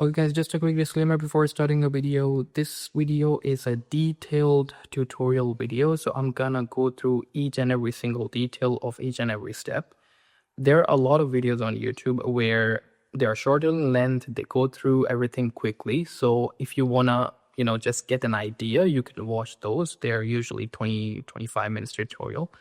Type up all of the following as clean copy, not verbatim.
Okay guys, just a quick disclaimer before starting the video. This video is a detailed tutorial video, so I'm gonna go through each and every single detail of each and every step. There are a lot of videos on YouTube where they are short in length, they go through everything quickly. So if you wanna, just get an idea, you can watch those. They're usually 20-25 minutes tutorial.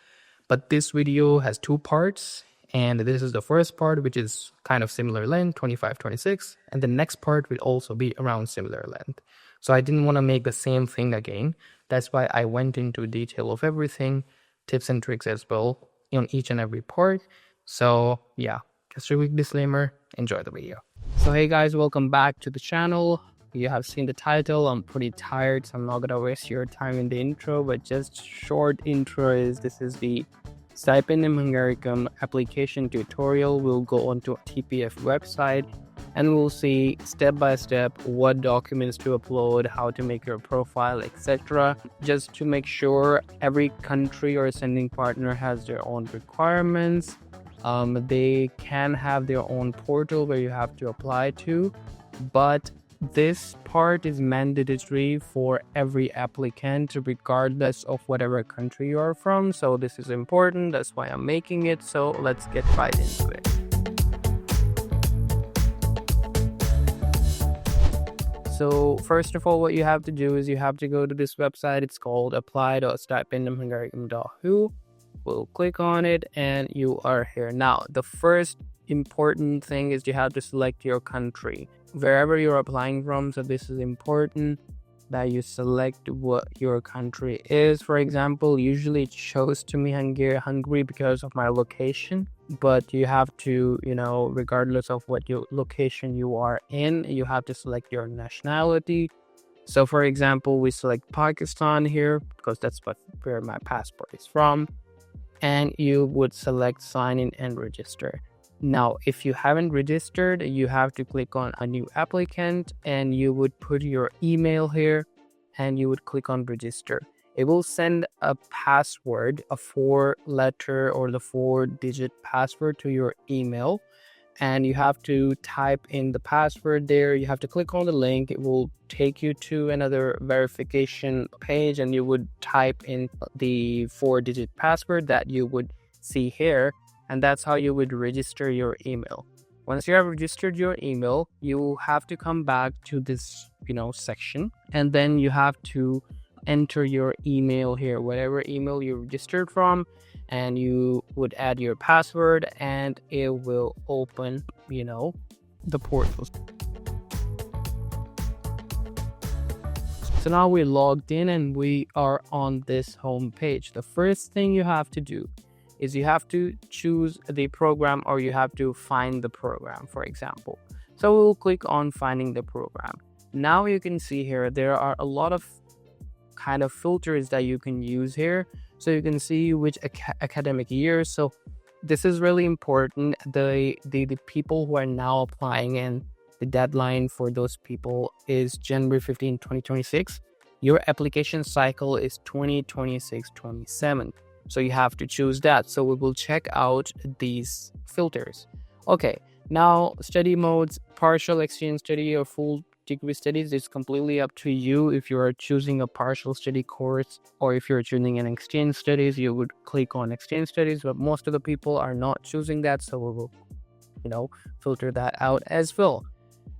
But this video has two parts, and this is the first part, which is kind of similar length, 25-26, and the next part will also be around similar length. So I didn't want to make the same thing again. That's why I went into detail of everything, tips and tricks as well on each and every part. So yeah, just a quick disclaimer, enjoy the video. So hey guys, welcome back to the channel. You have seen the title. I'm pretty tired, so I'm not gonna waste your time in the intro, but just short intro is this is the Stipendium Hungaricum application tutorial. We'll go onto a TPF website and we'll see step by step what documents to upload, how to make your profile, etc. Just to make sure every country or sending partner has their own requirements. They can have their own portal where you have to apply to, but this part is mandatory for every applicant regardless of whatever country you are from. So this is important, that's why I'm making it. So let's get right into it. So first of all, what you have to do is you have to go to this website. It's called apply.stipendiumhungaricum.hu. We'll click on it and you are here. Now the first important thing is you have to select your country wherever you're applying from. So this is important that you select what your country is. For example, usually it shows to me Hungary because of my location, but you have to, regardless of what your location you are in, you have to select your nationality. So for example, we select Pakistan here because that's where my passport is from, and you would select sign in and register. Now, if you haven't registered, you have to click on a new applicant and you would put your email here and you would click on register. It will send a password, a 4-letter or the 4-digit password to your email, and you have to type in the password there. You have to click on the link. It will take you to another verification page and you would type in the 4-digit password that you would see here. And that's how you would register your email. Once you have registered your email, you have to come back to this, section. And then you have to enter your email here, whatever email you registered from. And you would add your password and it will open, the portal. So now we're logged in and we are on this home page. The first thing you have to do is you have to choose the program or you have to find the program, for example. So we'll click on finding the program. Now you can see here, there are a lot of kind of filters that you can use here. So you can see which academic year. So this is really important. The people who are now applying and the deadline for those people is January 15, 2026. Your application cycle is 2026-27. So you have to choose that. So we will check out these filters. Okay, now study modes, partial exchange study or full degree studies. It's completely up to you. If you are choosing a partial study course or if you're choosing an exchange studies, you would click on exchange studies, but most of the people are not choosing that. So we will, filter that out as well.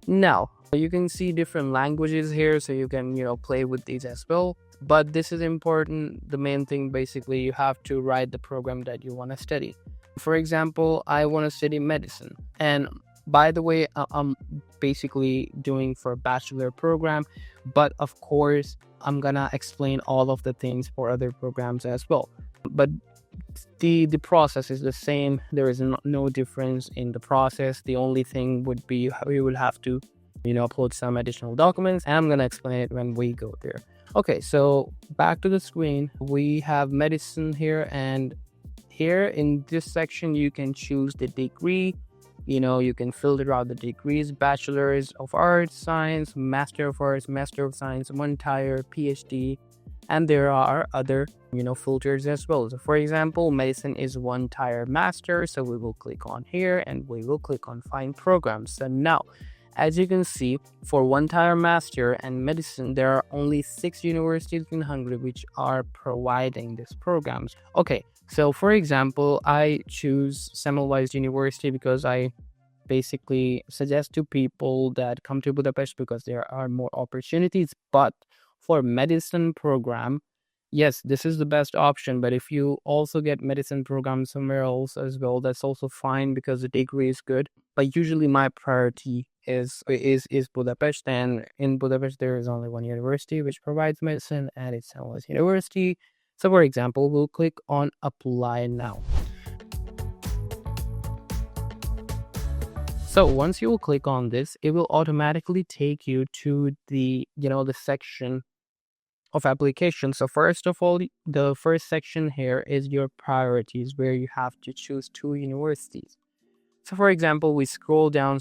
Now, you can see different languages here, so you can, play with these as well. But this is important. The main thing, basically, you have to write the program that you want to study. For example, I want to study medicine. And by the way, I'm basically doing for a bachelor program. But of course, I'm going to explain all of the things for other programs as well. But the process is the same. There is no difference in the process. The only thing would be you will have to, upload some additional documents. And I'm going to explain it when we go there. Okay, so back to the screen, we have medicine here, and here in this section, you can choose the degree. You can filter out the degrees: Bachelor's of Arts, Science, Master of Arts, Master of Science, one tier, PhD, and there are other, filters as well. So for example, medicine is 1 tier master, so we will click on here and we will click on find programs. So now As you can see, for one tier master and medicine, there are only 6 universities in Hungary which are providing these programs. Okay, so for example, I choose Semmelweis University because I basically suggest to people that come to Budapest because there are more opportunities. But for medicine program, yes, this is the best option. But if you also get medicine program somewhere else as well, that's also fine because the degree is good. But usually my priority is Budapest, and in Budapest there is only one university which provides medicine, and it's Semmelweis University. So for example, we'll click on apply now. So once you will click on this, it will automatically take you to the section of application. So first of all, the first section here is your priorities, where you have to choose 2 universities. So for example, we scroll down.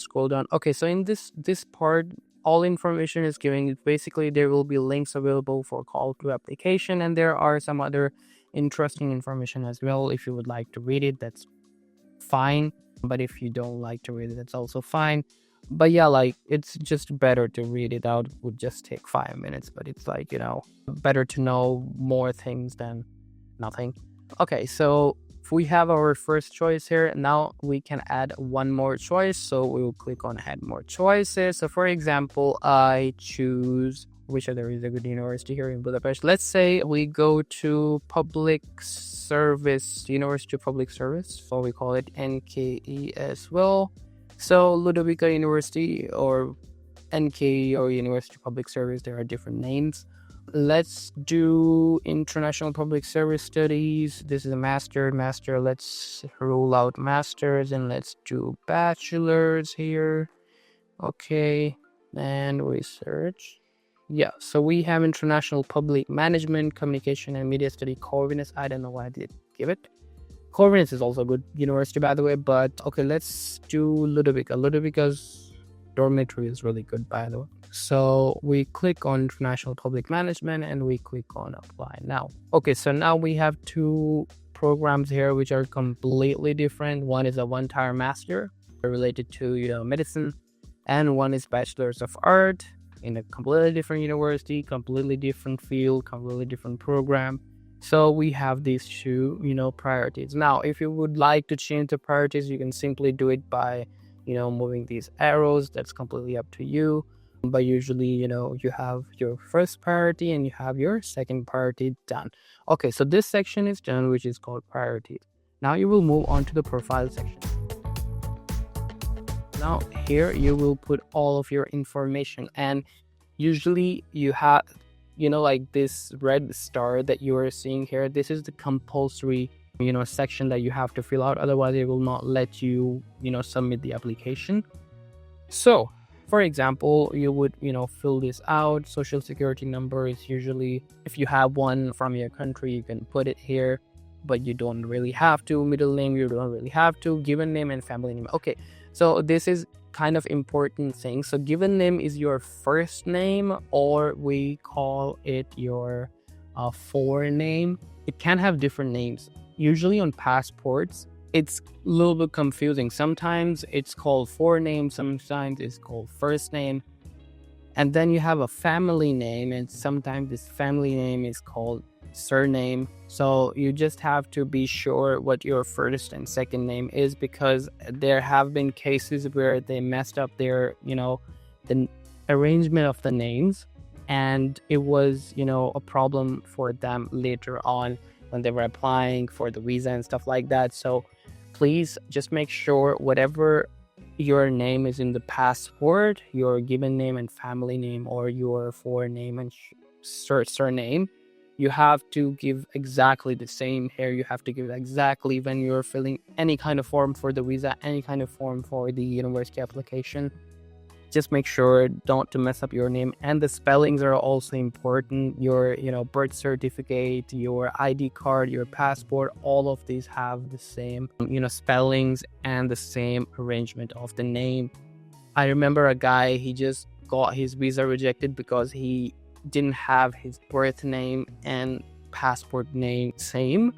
Okay, so in this part, all information is given. Basically, there will be links available for call to application, and there are some other interesting information as well. If you would like to read it, that's fine. But if you don't like to read it, that's also fine. But yeah, like, it's just better to read it out. It would just take 5 minutes, but it's like, better to know more things than nothing. Okay, so if we have our first choice here, now we can add one more choice. So we will click on add more choices. So for example, I choose which other is a good university here in Budapest. Let's say we go to public service, University of Public Service, so we call it NKE as well. So Ludovica University or NKE or University of Public Service, there are different names. Let's do International Public Service Studies. This is a master. Let's rule out masters and let's do bachelors here. Okay, and research. Yeah, so we have International Public Management, Communication and Media Study, Corvinus. I don't know why I did give it. Corvinus is also a good university, by the way, but okay, let's do Ludovica. Ludovica's dormitory is really good, by the way. So we click on International Public Management and we click on apply now. Okay, so now we have 2 programs here which are completely different. One is a 1-tier master related to medicine, and one is Bachelor's of Art in a completely different university, completely different field, completely different program. So we have these 2 priorities. Now if you would like to change the priorities, you can simply do it by moving these arrows. That's completely up to you. But usually you have your first priority and you have your second priority done. Okay, so this section is done, which is called priorities. Now you will move on to the profile section. Now here you will put all of your information, and usually you have like this red star that you are seeing here. This is the compulsory section that you have to fill out, otherwise it will not let you submit the application. So for example, you would fill this out. Social security number is usually, if you have one from your country, you can put it here, but you don't really have to. Middle name, you don't really have to. Given name and family name. Okay, so this is kind of important thing. So given name is your first name, or we call it your forename. It can have different names. Usually on passports, it's a little bit confusing. Sometimes it's called forename, sometimes it's called first name. And then you have a family name, and sometimes this family name is called surname. So you just have to be sure what your first and second name is, because there have been cases where they messed up their the arrangement of the names, and it was a problem for them later on when they were applying for the visa and stuff like that. So please just make sure whatever your name is in the passport, your given name and family name, or your forename and surname, you have to give exactly the same here. You have to give exactly when you're filling any kind of form for the visa, any kind of form for the university application. Just make sure don't to mess up your name, and the spellings are also important. Your birth certificate, your ID card, your passport, all of these have the same spellings and the same arrangement of the name. I remember a guy, he just got his visa rejected because he didn't have his birth name and passport name same,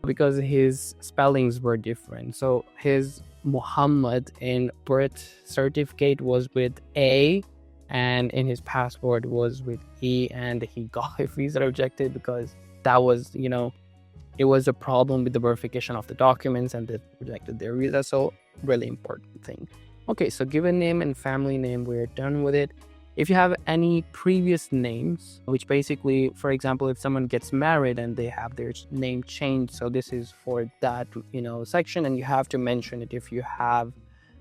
because his spellings were different. So his Muhammad in birth certificate was with A, and in his passport was with E, and he got his visa rejected because that was, it was a problem with the verification of the documents and they rejected their visa. So really important thing. Okay, so given name and family name, we're done with it. If you have any previous names, which basically, for example, if someone gets married and they have their name changed, so this is for that, section, and you have to mention it if you have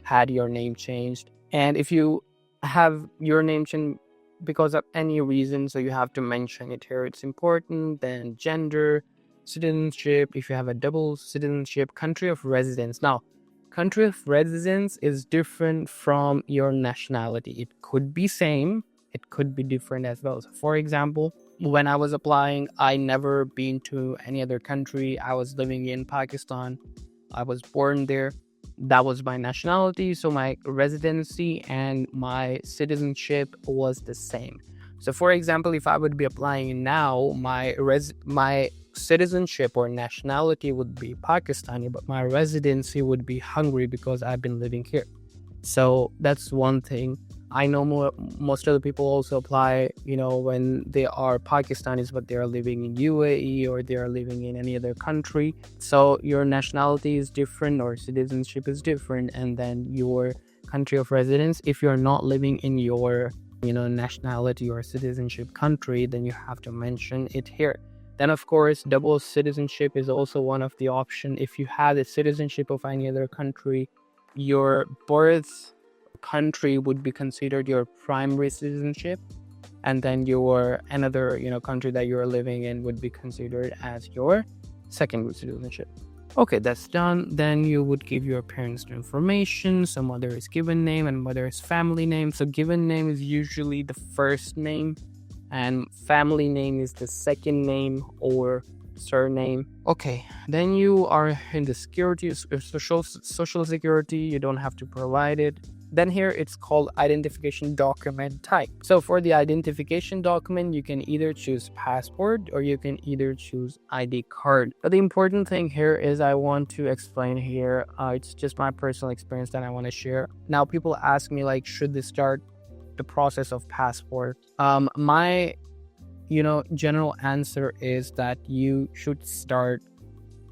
had your name changed. And if you have your name changed because of any reason, so you have to mention it here. It's important. Then gender, citizenship, if you have a double citizenship, country of residence. Now, country of residence is different from your nationality. It could be same, it could be different as well. So for example, when I was applying, I never been to any other country. I was living in Pakistan. I was born there. That was my nationality. So my residency and my citizenship was the same. So for example, if I would be applying now, my citizenship or nationality would be Pakistani, but my residency would be Hungary because I've been living here. So that's one thing. I know most of the people also apply, when they are Pakistanis, but they are living in UAE or they are living in any other country. So your nationality is different or citizenship is different. And then your country of residence, if you're not living in your, nationality or citizenship country, then you have to mention it here. Then, of course, double citizenship is also one of the options. If you have the citizenship of any other country, your birth country would be considered your primary citizenship, and then your another country that you're living in would be considered as your secondary citizenship. Okay, that's done. Then you would give your parents the information. So mother is given name and mother is family name. So given name is usually the first name, and family name is the second name or surname. Okay, then you are in the social security. You don't have to provide it. Then here it's called identification document type. So for the identification document, you can either choose passport or you can either choose ID card. But the important thing here is I want to explain here. It's just my personal experience that I want to share. Now people ask me should they start the process of passport? My general answer is that you should start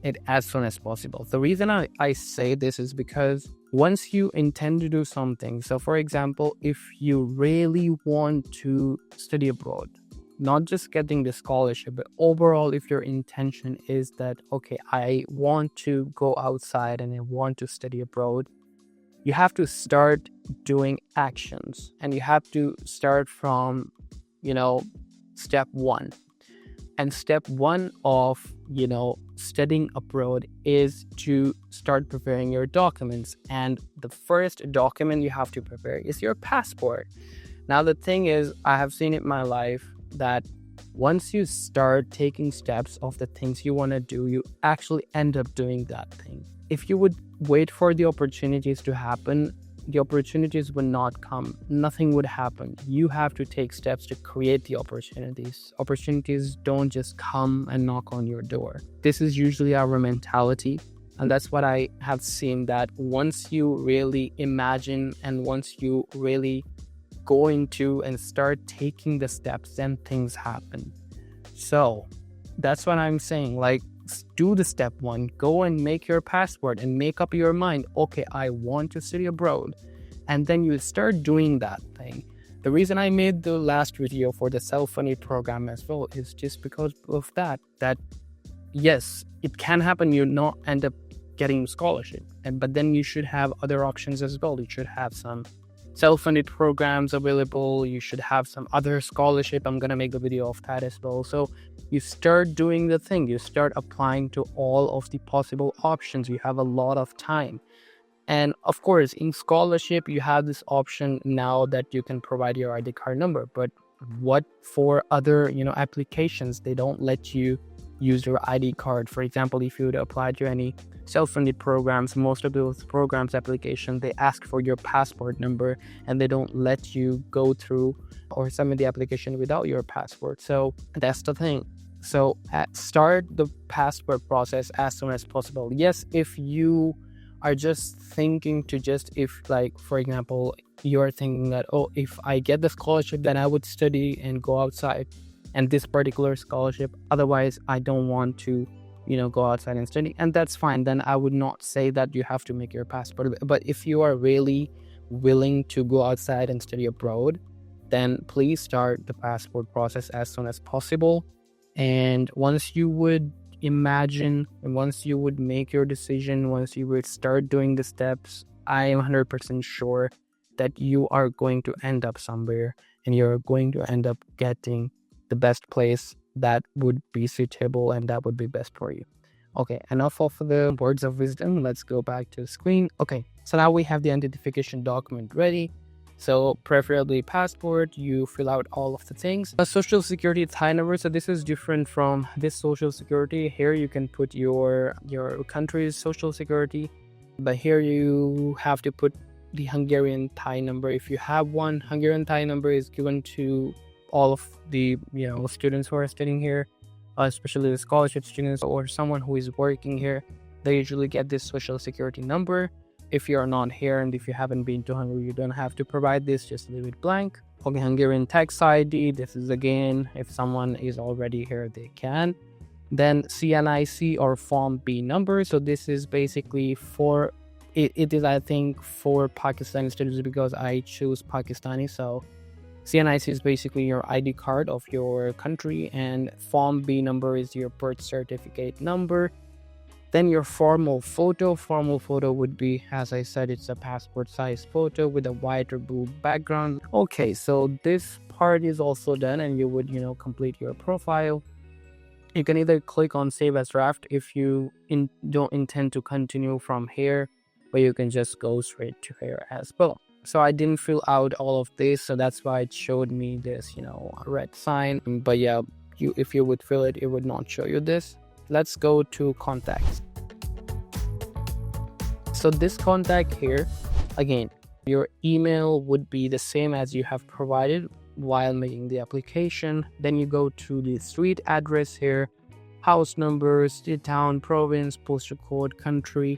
it as soon as possible. The reason I say this is because once you intend to do something, so for example, if you really want to study abroad, not just getting the scholarship, but overall, if your intention is that, okay, I want to go outside and I want to study abroad, you have to start doing actions, and you have to start from, step one. And step one of, studying abroad is to start preparing your documents. And the first document you have to prepare is your passport. Now, the thing is, I have seen it in my life that once you start taking steps of the things you want to do, you actually end up doing that thing. If you would wait for the opportunities to happen, the opportunities would not come. Nothing would happen. You have to take steps to create the opportunities. Opportunities don't just come and knock on your door. This is usually our mentality. And that's what I have seen, that once you really imagine and once you really go into and start taking the steps, then things happen. So that's what I'm saying. Do the step one, go and make your passport and make up your mind. Okay, I want to study abroad. And then you start doing that thing. The reason I made the last video for the self-funded program as well is just because of that yes, it can happen. You not end up getting scholarship, but then you should have other options as well. You should have some self-funded programs available. You should have some other scholarship. I'm gonna make a video of that as well. So you start doing the thing. You start applying to all of the possible options. You have a lot of time. And of course, in scholarship, you have this option now that you can provide your ID card number. But what for other, applications, they don't let you use your ID card. For example, if you would apply to any self-funded programs, most of those programs application, they ask for your passport number and they don't let you go through or submit the application without your passport. So that's the thing. So start the passport process as soon as possible. Yes, if you are just thinking to just, if like for example you're thinking that, oh, if I get the scholarship then I would study and go outside, and this particular scholarship, otherwise I don't want to go outside and study, and that's fine. Then I would not say that you have to make your passport. But if you are really willing to go outside and study abroad, then please start the passport process as soon as possible. And once you would imagine, and once you would make your decision, once you would start doing the steps, I am 100% sure that you are going to end up somewhere, and you're going to end up getting the best place that would be suitable and that would be best for you. Okay, enough of the words of wisdom. Let's go back to the screen. Okay, so now we have the identification document ready. So preferably passport, you fill out all of the things. A social security Thai number. So this is different from this social security. Here you can put your country's social security, but here you have to put the Hungarian Thai number. If you have one, Hungarian Thai number is given to all of the students who are studying here, especially the scholarship students or someone who is working here. They usually get this social security number. If you're not here and if you haven't been to Hungary, you don't have to provide this, just leave it blank. Okay, Hungarian tax ID. This is again, if someone is already here, they can. Then CNIC or Form B number. So this is basically for, it is I think for Pakistani students because I choose Pakistani. So CNIC is basically your ID card of your country, and Form B number is your birth certificate number. Then your formal photo. Formal photo would be, as I said, it's a passport size photo with a white or blue background. Okay, so this part is also done, and you would complete your profile. You can either click on save as draft if you don't intend to continue from here, but you can just go straight to here as well. So I didn't fill out all of this, so that's why it showed me this red sign. But yeah, if you would fill it, it would not show you this. Let's go to contacts. So this contact here, again, your email would be the same as you have provided while making the application. Then you go to the street address here, house number, state, town, province, postal code, country.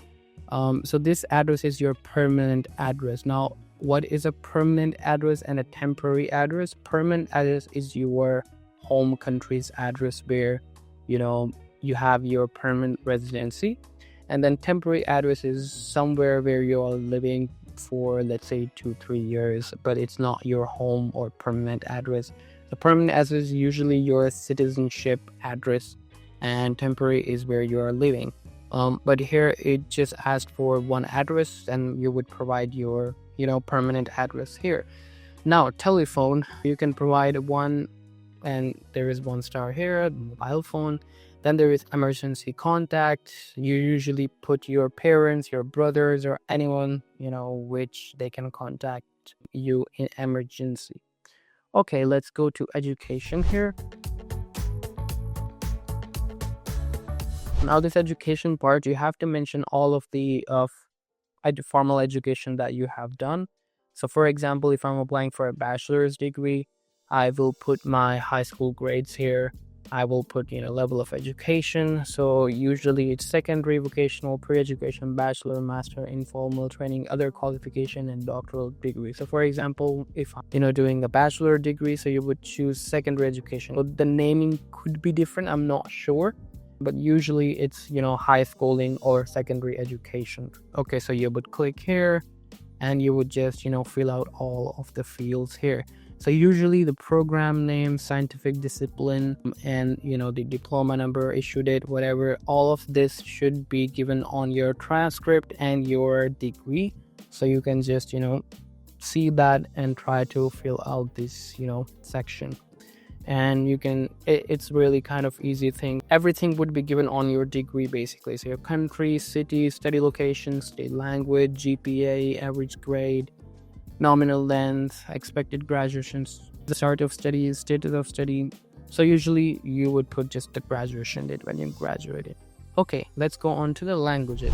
So this address is your permanent address. Now, what is a permanent address and a temporary address? Permanent address is your home country's address where you have your permanent residency, and then temporary address is somewhere where you are living for, let's say, 2-3 years, but it's not your home or permanent address. The permanent address is usually your citizenship address, and temporary is where you are living. But here it just asked for one address, and you would provide your permanent address here. Now, telephone, you can provide one, and there is 1 star here, mobile phone. Then there is emergency contact. You usually put your parents, your brothers, or anyone, which they can contact you in emergency. Okay, let's go to education here. Now this education part, you have to mention all of the formal education that you have done. So for example, if I'm applying for a bachelor's degree, I will put my high school grades here. I will put level of education. So usually it's secondary, vocational, pre-education, bachelor, master, informal training, other qualification, and doctoral degree. So for example, if I'm doing a bachelor degree, so you would choose secondary education. So the naming could be different, I'm not sure, but usually it's high schooling or secondary education. Okay, so you would click here and you would just fill out all of the fields here. So usually the program name, scientific discipline, and the diploma number, issue date, whatever, all of this should be given on your transcript and your degree. So you can just see that and try to fill out this section. And you can, it's really kind of easy thing. Everything would be given on your degree basically. So your country, city, study location, state language, GPA, average grade, nominal length, expected graduations, the start of study, status of study. So usually you would put just the graduation date when you graduated. Okay, let's go on to the languages.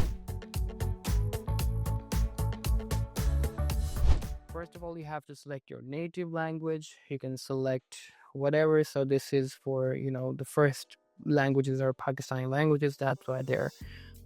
First of all, you have to select your native language. You can select whatever. So this is for the first languages are Pakistani languages, that's why they're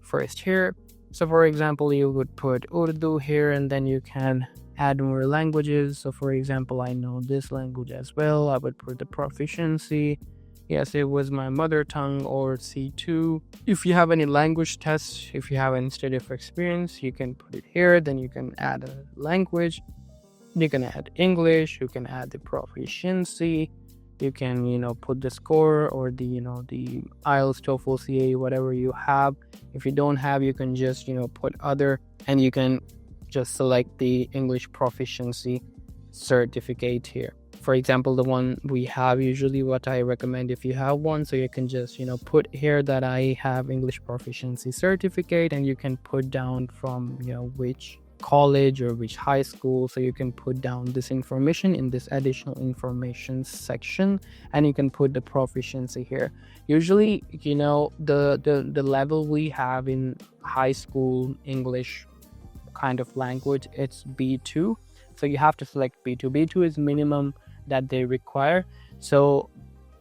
first here. So for example, you would put Urdu here, and then you can add more languages. So for example, I know this language as well. I would put the proficiency. Yes, it was my mother tongue, or C2. If you have any language tests, if you have any study of experience, you can put it here. Then you can add a language. You can add English. You can add the proficiency. You can, put the score, or the IELTS, TOEFL, CA, whatever you have. If you don't have, you can just, put other, and you can just select the English proficiency certificate here. For example, the one we have, usually what I recommend if you have one, so you can just, put here that I have English proficiency certificate, and you can put down from, which college or which high school. So you can put down this information in this additional information section, and you can put the proficiency here. Usually, the level we have in high school English kind of language, it's B2. So you have to select B2. B2 is minimum that they require. So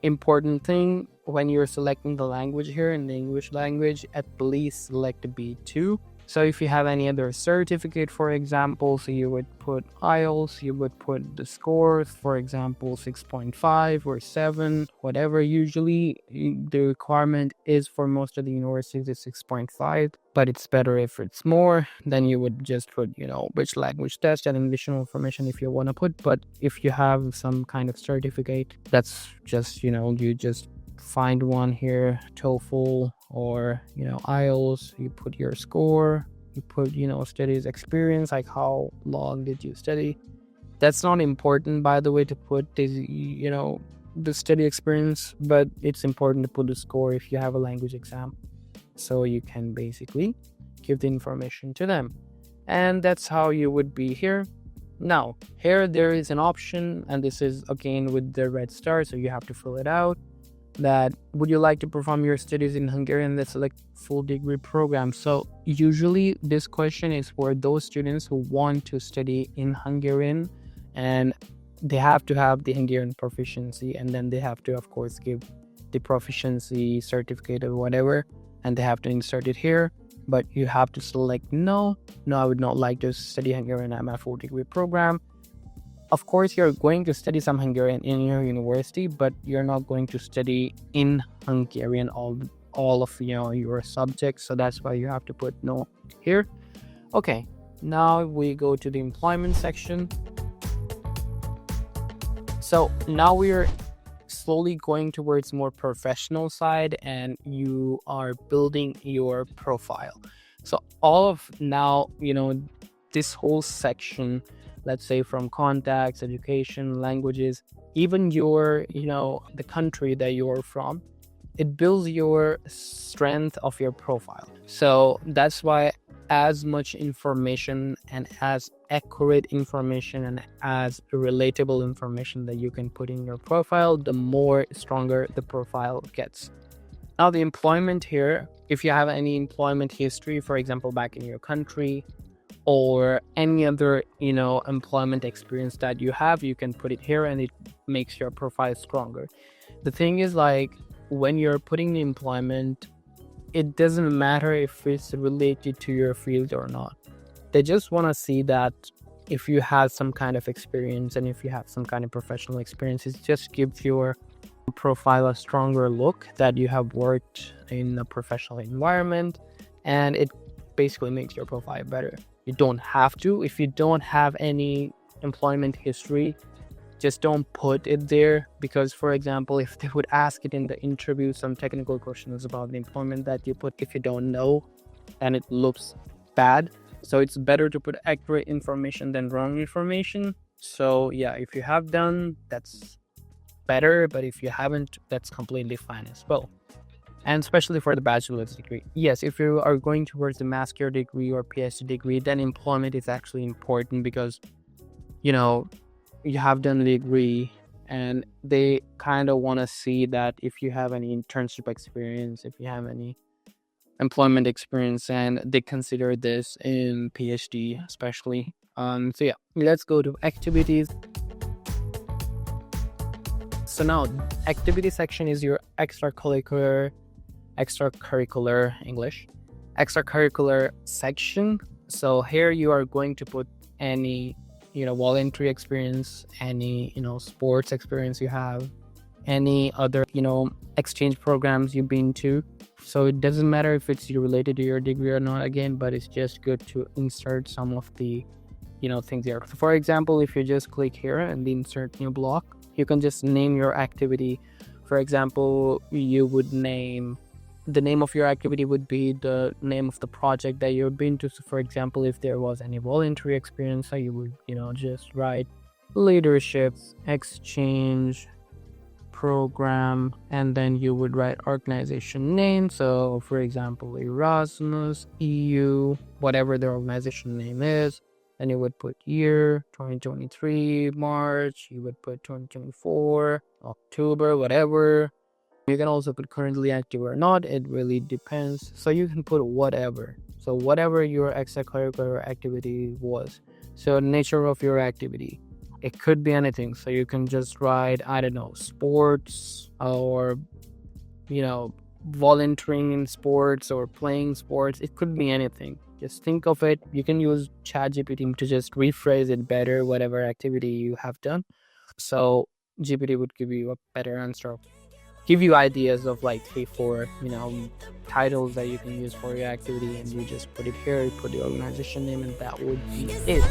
important thing, when you're selecting the language here in the English language, at least select B2. So if you have any other certificate, for example, so you would put IELTS, you would put the scores, for example, 6.5 or 7, whatever. Usually the requirement is for most of the universities is 6.5, but it's better if it's more. Then you would just put, which language test and additional information if you want to put. But if you have some kind of certificate, that's just, you just find one here, TOEFL or IELTS. You put your score, you put studies experience, like how long did you study. That's not important, by the way, to put this the study experience, but it's important to put the score if you have a language exam, so you can basically give the information to them. And that's how you would be here. Now here there is an option, and this is again with the red star, so you have to fill it out, that would you like to perform your studies in Hungarian? Let's select full degree program. So usually this question is for those students who want to study in Hungarian, and they have to have the Hungarian proficiency, and then they have to, of course, give the proficiency certificate or whatever, and they have to insert it here. But you have to select no, I would not like to study Hungarian. I'm a full degree program. Of course, you're going to study some Hungarian in your university, but you're not going to study in Hungarian all of your subjects. So that's why you have to put no here. Okay, now we go to the employment section. So now we're slowly going towards more professional side, and you are building your profile. So all of now, this whole section, let's say from contacts, education, languages, even your, the country that you're from, it builds your strength of your profile. So that's why as much information and as accurate information and as relatable information that you can put in your profile, the more stronger the profile gets. Now the employment here, if you have any employment history, for example, back in your country, or any other employment experience that you have, you can put it here, and it makes your profile stronger. The thing is, like, when you're putting the employment, it doesn't matter if it's related to your field or not. They just want to see that if you have some kind of experience, and if you have some kind of professional experience, it just gives your profile a stronger look that you have worked in a professional environment, and it basically makes your profile better. You don't have to. If you don't have any employment history, just don't put it there, because, for example, if they would ask it in the interview some technical questions about the employment that you put, if you don't know, and it looks bad. So it's better to put accurate information than wrong information. So yeah, if you have done, that's better, but if you haven't, that's completely fine as well. And especially for the bachelor's degree. Yes, if you are going towards the master's degree or PhD degree, then employment is actually important, because, you have done the degree, and they kind of want to see that if you have any internship experience, if you have any employment experience, and they consider this in PhD especially. So yeah, let's go to activities. So now activity section is your extracurricular English. extracurricular section. So here you are going to put any, voluntary experience, any, sports experience you have, any other, exchange programs you've been to. So it doesn't matter if it's related to your degree or not, again, but it's just good to insert some of the, things here. So for example, if you just click here and the insert new block, you can just name your activity. For example, you would name, the name of your activity would be the name of the project that you've been to. So for example, if there was any voluntary experience, so you would, just write leadership exchange program, and then you would write organization name. So for example, Erasmus EU, whatever the organization name is. Then you would put year 2023 March, you would put 2024 October, whatever. You can also put currently active or not, it really depends. So you can put whatever, so whatever your extracurricular activity was. So nature of your activity, it could be anything. So you can just write, I don't know, sports, or volunteering in sports or playing sports. It could be anything. Just think of it. You can use ChatGPT to just rephrase it better, whatever activity you have done. So GPT would give you a better answer, give you ideas of like 3-4 titles that you can use for your activity, and you just put it here, you put the organization name, and that would be it.